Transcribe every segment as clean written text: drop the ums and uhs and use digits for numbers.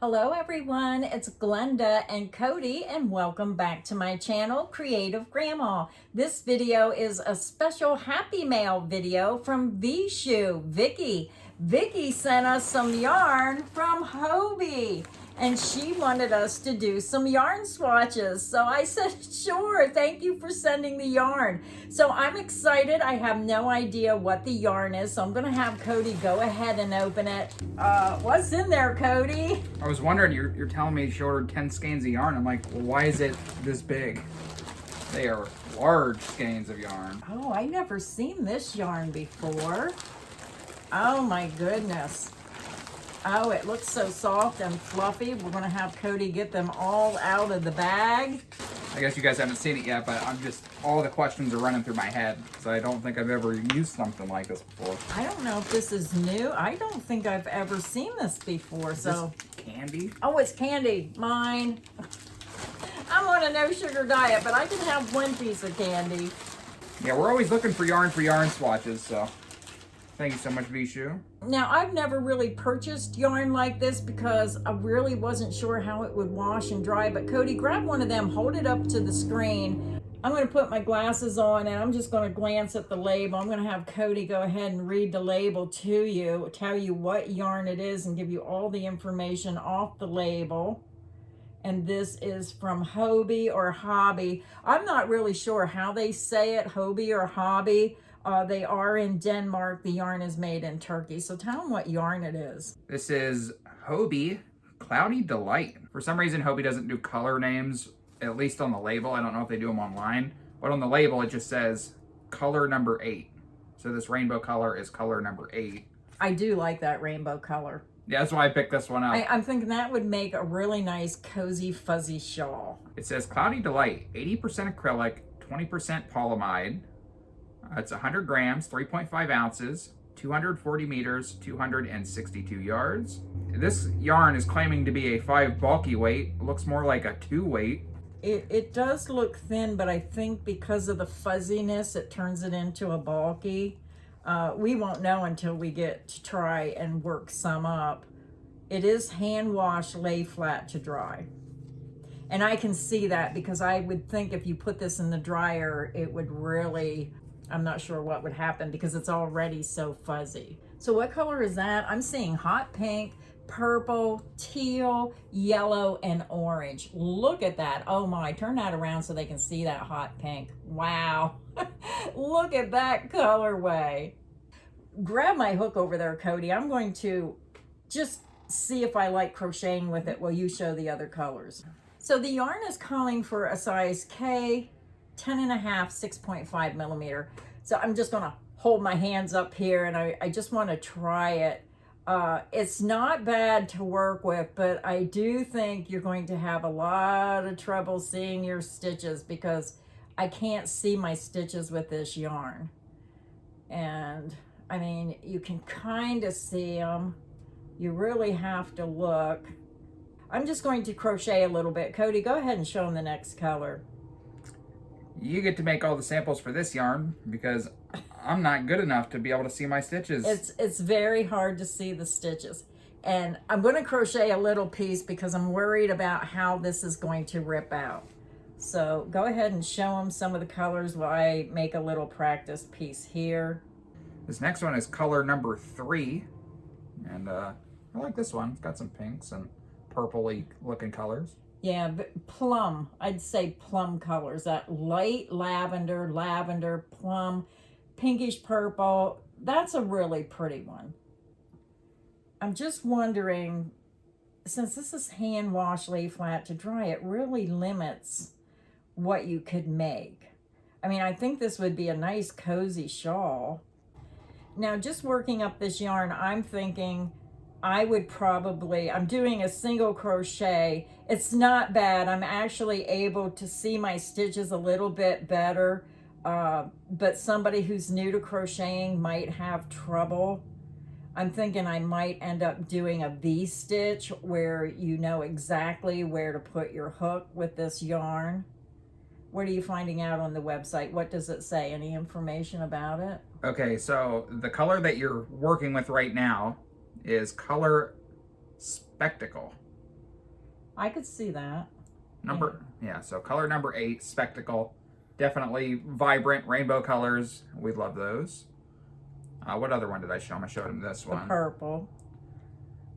Hello everyone, it's Glenda and Cody and welcome back to my channel, Creative Grandma. This video is a special Happy Mail video from V-Shoe, Vicky. Vicky sent us some yarn from Hobie and she wanted us to do some yarn swatches. So I said, sure, thank you for sending the yarn. So I'm excited. I have no idea what the yarn is, so I'm gonna have Cody go ahead and open it. What's in there, Cody? I was wondering, you're telling me she ordered 10 skeins of yarn. I'm like, well, why is it this big? They are large skeins of yarn. Oh, I never seen this yarn before. Oh my goodness. Oh, it looks so soft and fluffy. We're gonna have Cody get them all out of the bag. I guess you guys haven't seen it yet, but all the questions are running through my head, so I don't think I've ever used something like this before. I don't know if this is new. I don't think I've ever seen this before, Is this candy? Oh, it's candy, mine. I'm on a no sugar diet, but I can have one piece of candy. Yeah, we're always looking for yarn swatches, so thank you so much, V-Shoe. Now, I've never really purchased yarn like this because I really wasn't sure how it would wash and dry. But Cody, grab one of them, hold it up to the screen. I'm going to put my glasses on and I'm just going to glance at the label. I'm going to have Cody go ahead and read the label to you, tell you what yarn it is and give you all the information off the label. And this is from Hobie or Hobby. I'm not really sure how they say it, Hobie or Hobby. They are in Denmark. The yarn is made in Turkey. So tell them what yarn it is. This is Hobie Cloudy Delight. For some reason, Hobie doesn't do color names, at least on the label. I don't know if they do them online, but on the label, it just says color number 8. So this rainbow color is color number 8. I do like that rainbow color. Yeah, that's why I picked this one up. I'm thinking that would make a really nice, cozy, fuzzy shawl. It says Cloudy Delight, 80% acrylic, 20% polyamide. It's 100 grams, 3.5 ounces, 240 meters, 262 yards. This yarn is claiming to be a 5 bulky weight. It looks more like a 2 weight. It does look thin, but I think because of the fuzziness, it turns it into a bulky. We won't know until we get to try and work some up. It is hand wash, lay flat to dry. And I can see that because I would think if you put this in the dryer, it would really, I'm not sure what would happen because it's already so fuzzy. So what color is that? I'm seeing hot pink, purple, teal, yellow, and orange. Look at that. Oh my, turn that around so they can see that hot pink. Wow. Look at that colorway. Grab my hook over there, Cody. I'm going to just see if I like crocheting with it while you show the other colors. So the yarn is calling for a size K, 10.5, 6.5 millimeter. So I'm just gonna hold my hands up here and I just wanna try it. It's not bad to work with, but I do think you're going to have a lot of trouble seeing your stitches because I can't see my stitches with this yarn. And I mean, you can kind of see them. You really have to look. I'm just going to crochet a little bit. Cody, go ahead and show them the next color. You get to make all the samples for this yarn because I'm not good enough to be able to see my stitches. It's very hard to see the stitches. And I'm going to crochet a little piece because I'm worried about how this is going to rip out. So go ahead and show them some of the colors while I make a little practice piece here. This next one is color number 3. And I like this one. It's got some pinks and purpley looking colors. Yeah, but plum, I'd say plum colors, that light lavender, plum, pinkish purple. That's a really pretty one. I'm just wondering, since this is hand wash, lay flat to dry, it really limits what you could make. I mean, I think this would be a nice cozy shawl. Now, just working up this yarn, I'm thinking I'm doing a single crochet. It's not bad. I'm actually able to see my stitches a little bit better, but somebody who's new to crocheting might have trouble. I'm thinking I might end up doing a V-stitch where you know exactly where to put your hook with this yarn. What are you finding out on the website? What does it say? Any information about it? Okay, so the color that you're working with right now is color Spectacle. I could see that. So color number 8, Spectacle. Definitely vibrant rainbow colors. We love those. What other one did I show him? I showed him this The one. purple.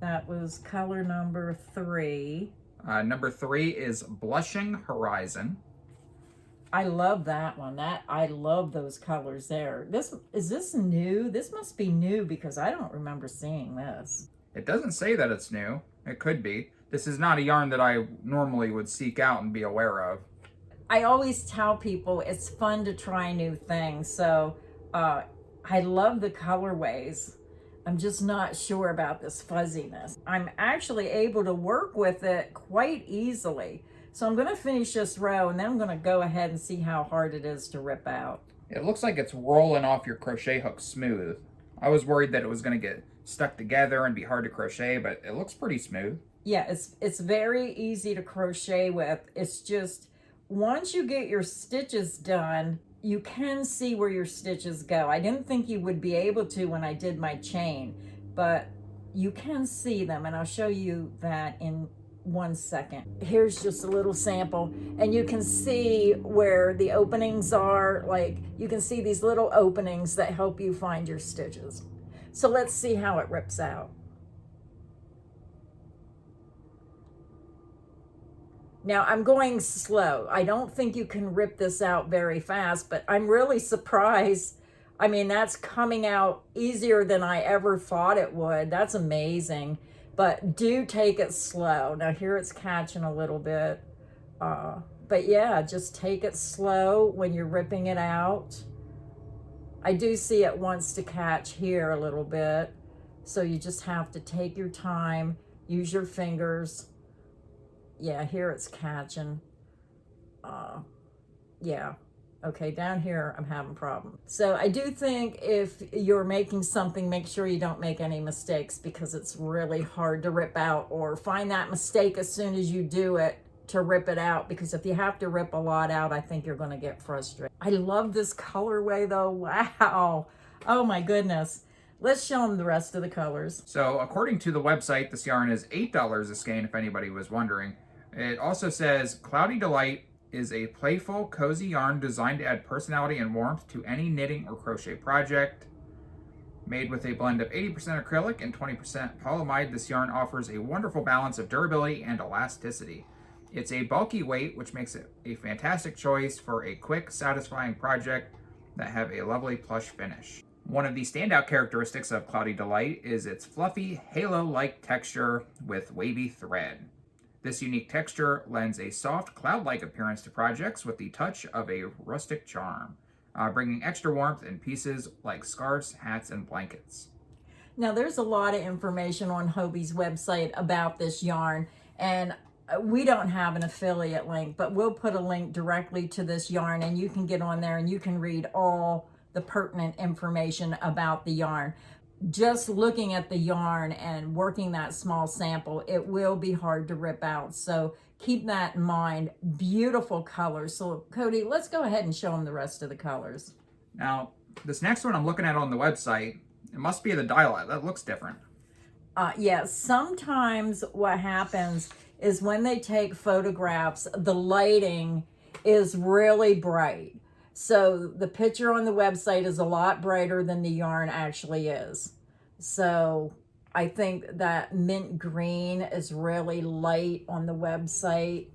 That was color number 3. Number 3 is Blushing Horizon. I love that one. I love those colors there. Is this new? This must be new because I don't remember seeing this. It doesn't say that it's new. It could be. This is not a yarn that I normally would seek out and be aware of. I always tell people it's fun to try new things. So I love the colorways. I'm just not sure about this fuzziness. I'm actually able to work with it quite easily. So I'm going to finish this row and then I'm going to go ahead and see how hard it is to rip out. It looks like it's rolling off your crochet hook smooth. I was worried that it was going to get stuck together and be hard to crochet, but it looks pretty smooth. Yeah, it's very easy to crochet with. It's just once you get your stitches done, you can see where your stitches go. I didn't think you would be able to when I did my chain, but you can see them, and I'll show you that in 1 second. Here's just a little sample, and you can see where the openings are. Like, you can see these little openings that help you find your stitches. So let's see how it rips out. Now I'm going slow. I don't think you can rip this out very fast, but I'm really surprised. I mean, that's coming out easier than I ever thought it would. That's amazing. But do take it slow. Now here it's catching a little bit. But yeah, just take it slow when you're ripping it out. I do see it wants to catch here a little bit. So you just have to take your time, use your fingers. Yeah, here it's catching. Yeah. Okay, down here I'm having problems. So I do think if you're making something, make sure you don't make any mistakes because it's really hard to rip out, or find that mistake as soon as you do it to rip it out, because if you have to rip a lot out, I think you're going to get frustrated. I love this colorway though. Wow. Oh my goodness. Let's show them the rest of the colors. So according to the website, this yarn is $8 a skein, if anybody was wondering. It also says, Cloudy Delight is a playful, cozy yarn designed to add personality and warmth to any knitting or crochet project. Made with a blend of 80% acrylic and 20% polyamide, this yarn offers a wonderful balance of durability and elasticity. It's a bulky weight, which makes it a fantastic choice for a quick, satisfying project that have a lovely plush finish. One of the standout characteristics of Cloudy Delight is its fluffy, halo-like texture with wavy thread. This unique texture lends a soft, cloud-like appearance to projects with the touch of a rustic charm, bringing extra warmth in pieces like scarves, hats, and blankets. Now, there's a lot of information on Hobie's website about this yarn, and we don't have an affiliate link, but we'll put a link directly to this yarn, and you can get on there and you can read all the pertinent information about the yarn. Just looking at the yarn and working that small sample, it will be hard to rip out. So keep that in mind. Beautiful colors. So Cody, let's go ahead and show them the rest of the colors. Now, this next one I'm looking at on the website, it must be the dye. That looks different. Yeah, sometimes what happens is when they take photographs, the lighting is really bright. So the picture on the website is a lot brighter than the yarn actually is. So I think that mint green is really light on the website,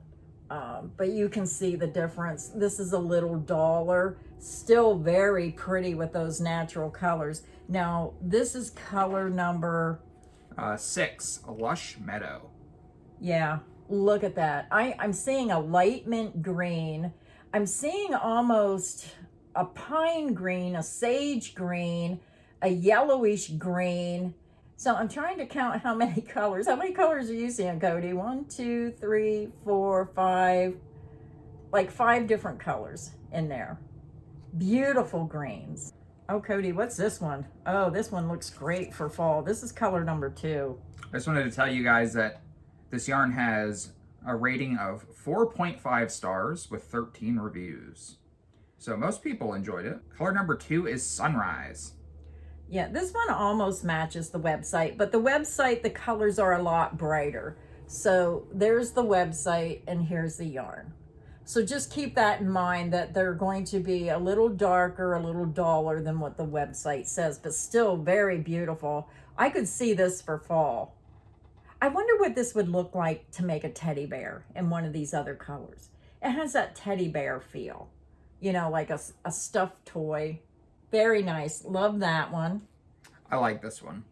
but you can see the difference. This is a little duller, still very pretty with those natural colors. Now, this is color number 6, Lush Meadow. Yeah, look at that. I'm seeing a light mint green. I'm seeing almost a pine green, a sage green, a yellowish green. So I'm trying to count how many colors. How many colors are you seeing, Cody? 1, 2, 3, 4, 5. Like 5 different colors in there. Beautiful greens. Oh, Cody, what's this one? Oh, this one looks great for fall. This is color number 2. I just wanted to tell you guys that this yarn has a rating of 4.5 stars with 13 reviews. So most people enjoyed it. Color number 2 is Sunrise. Yeah, this one almost matches the website, but the website, the colors are a lot brighter. So there's the website and here's the yarn. So just keep that in mind, that they're going to be a little darker, a little duller than what the website says, but still very beautiful. I could see this for fall. I wonder what this would look like to make a teddy bear in one of these other colors. It has that teddy bear feel, you know, like a stuffed toy. Very nice. Love that one. I like this one.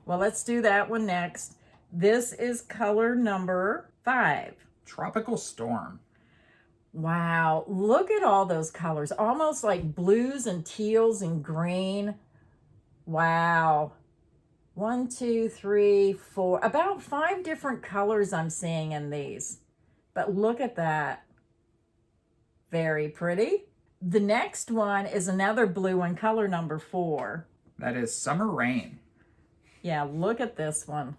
Well, let's do that one next. This is color number 5. Tropical Storm. Wow, look at all those colors, almost like blues and teals and green. Wow. 1, 2, 3, 4, about 5 different colors I'm seeing in these. But look at that. Very pretty. The next one is another blue one, color number 4. That is Summer Rain. Yeah, look at this one.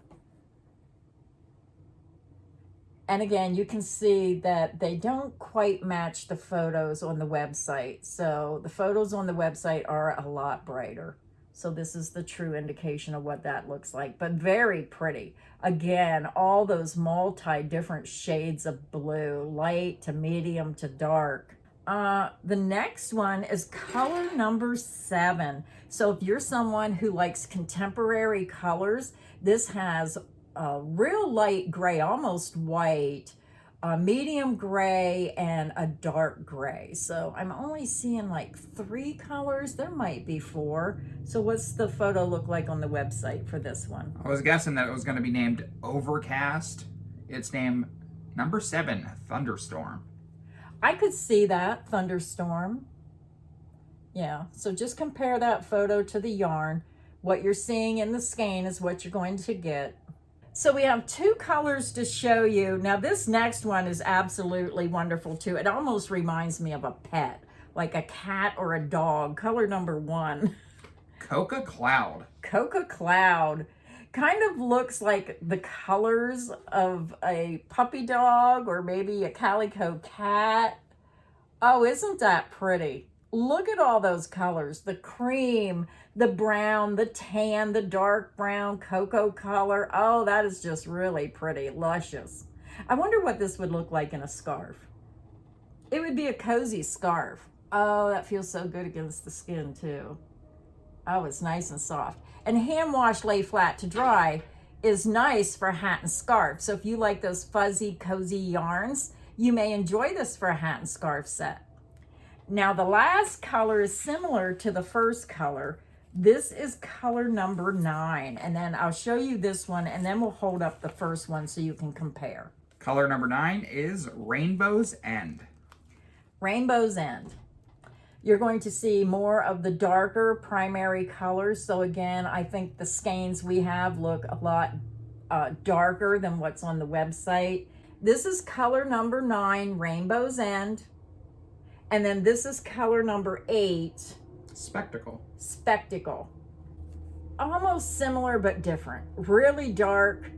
And again, you can see that they don't quite match the photos on the website. So the photos on the website are a lot brighter. So this is the true indication of what that looks like, but very pretty. Again, all those different shades of blue, light to medium to dark. The next one is color number 7. So if you're someone who likes contemporary colors, this has a real light gray, almost white, a medium gray, and a dark gray. So I'm only seeing like 3 colors. There might be 4. So what's the photo look like on the website for this one? I was guessing that it was going to be named Overcast. It's named number 7, Thunderstorm. I could see that, Thunderstorm. Yeah, so just compare that photo to the yarn. What you're seeing in the skein is what you're going to get. So we have 2 colors to show you. Now this next one is absolutely wonderful too. It almost reminds me of a pet, like a cat or a dog. Color number 1. Coca Cloud. Coca Cloud. Kind of looks like the colors of a puppy dog or maybe a calico cat. Oh, isn't that pretty? Look at all those colors. The cream, the brown, the tan, the dark brown, cocoa color. Oh, that is just really pretty, luscious. I wonder what this would look like in a scarf. It would be a cozy scarf. Oh, that feels so good against the skin too. Oh, it's nice and soft. And hand wash, lay flat to dry is nice for a hat and scarf. So if you like those fuzzy, cozy yarns, you may enjoy this for a hat and scarf set. Now the last color is similar to the first color. This is color number 9. And then I'll show you this one and then we'll hold up the first one so you can compare. Color number 9 is Rainbow's End. Rainbow's End. You're going to see more of the darker primary colors. So again, I think the skeins we have look a lot darker than what's on the website. This is color number 9, Rainbow's End. And then this is color number 8. Spectacle. Spectacle. Almost similar but different. Really dark,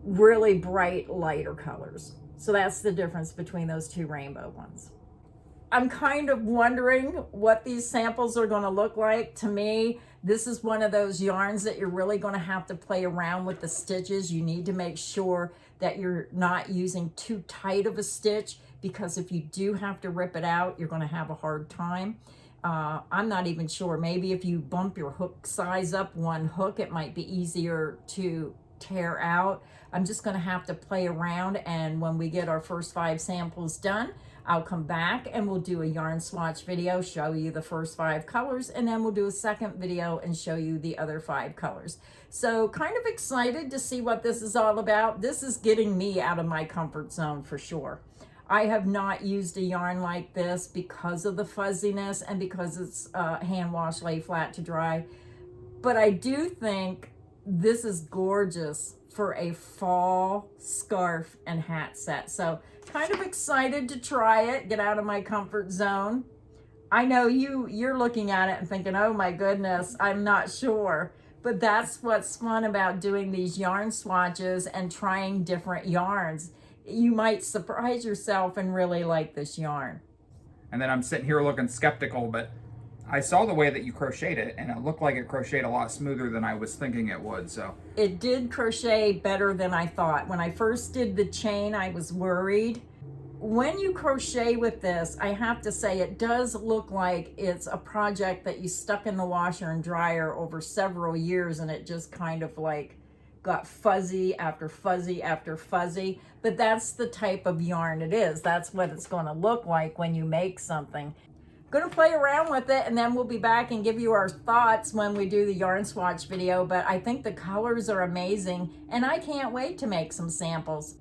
really bright, lighter colors. So that's the difference between those 2 rainbow ones. I'm kind of wondering what these samples are going to look like. To me, this is one of those yarns that you're really going to have to play around with the stitches. You need to make sure that you're not using too tight of a stitch, because if you do have to rip it out, you're going to have a hard time. I'm not even sure. Maybe if you bump your hook size up 1 hook, it might be easier to tear out. I'm just going to have to play around, and when we get our first 5 samples done, I'll come back and we'll do a yarn swatch video, show you the first 5 colors, and then we'll do a second video and show you the other 5 colors. So kind of excited to see what this is all about. This is getting me out of my comfort zone for sure. I have not used a yarn like this because of the fuzziness and because it's hand wash, lay flat to dry. But I do think this is gorgeous for a fall scarf and hat set. So kind of excited to try it, get out of my comfort zone. I know you're looking at it and thinking, oh my goodness, I'm not sure. But that's what's fun about doing these yarn swatches and trying different yarns. You might surprise yourself and really like this yarn. And then I'm sitting here looking skeptical, but I saw the way that you crocheted it, and it looked like it crocheted a lot smoother than I was thinking it would. So it did crochet better than I thought. When I first did the chain, I was worried. When you crochet with this, I have to say it does look like it's a project that you stuck in the washer and dryer over several years, and it just kind of like got fuzzy after fuzzy after fuzzy. But that's the type of yarn it is. That's what it's going to look like when you make something. Going to play around with it, and then we'll be back and give you our thoughts when we do the yarn swatch video. But I think the colors are amazing, and I can't wait to make some samples.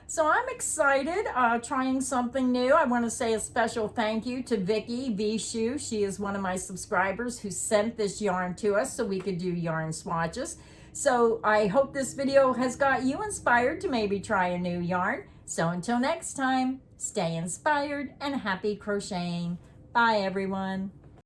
So I'm excited trying something new. I want to say a special thank you to Vicky V-Shoe. She is one of my subscribers who sent this yarn to us so we could do yarn swatches. So I hope this video has got you inspired to maybe try a new yarn. So until next time, stay inspired and happy crocheting. Bye, everyone.